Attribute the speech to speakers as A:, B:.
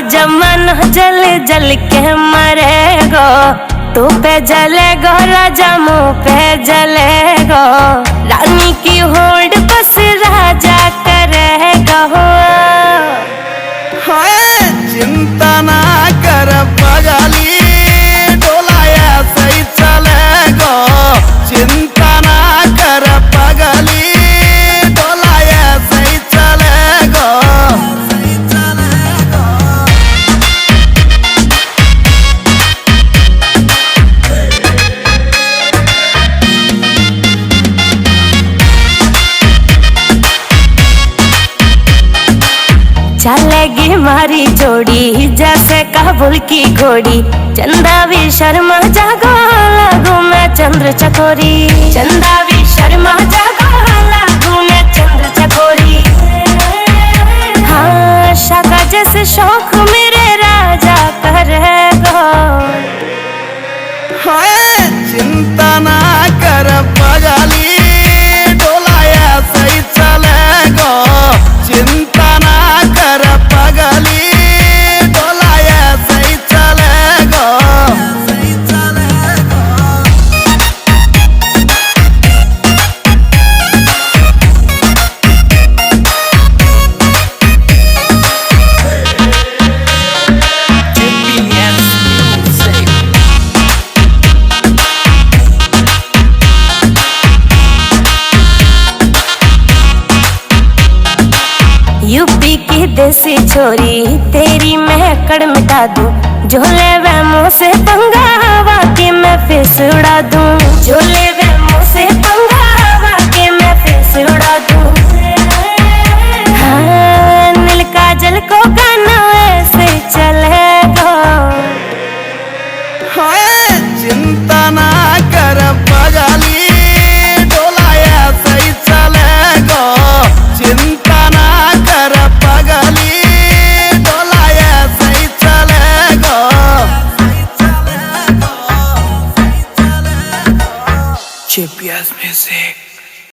A: जमन जल जल के मरेगो, तू पे जलेगो राजा मुँह पे जलेगो, रानी की होड़ बस राजा करेगा।
B: चिंता ना कर पगली, डोलाया सही चलेगो। चिंता ना कर पगली, डोलाया सही चलेगो।
A: चलेगी मारी जोड़ी जैसे काबुल की घोड़ी, चंदा भी शर्मा जागो लागू मैं चंद्र चकोरी, चंदा भी शर्मा जागो लागू मैं चंद्र चकोरी। हाँ शाका जैसे शौक मेरे राजा करेगो।
B: चिंता ना कर पगली, डोलाया सही चलेगो। चिंता ना कर पगली, डोलाया सही चलेगो। सही चलेगो।
A: यूपी की देसी छोरी तेरी महकड़ मिटा दूं, झोले वे मुँह से पंगा हवा के मैं फेस उड़ा दूं, झोले वे मुँह से पंगा हवा के मैं फेस उड़ा दूं। हाँ नील काजल को गाना ऐसे चलेगा।
B: चिंता ना कर पगली, डोलाया सही चलेगो। चिंता ना कर पगली, डोलाया सही चलेगो। GPS Music।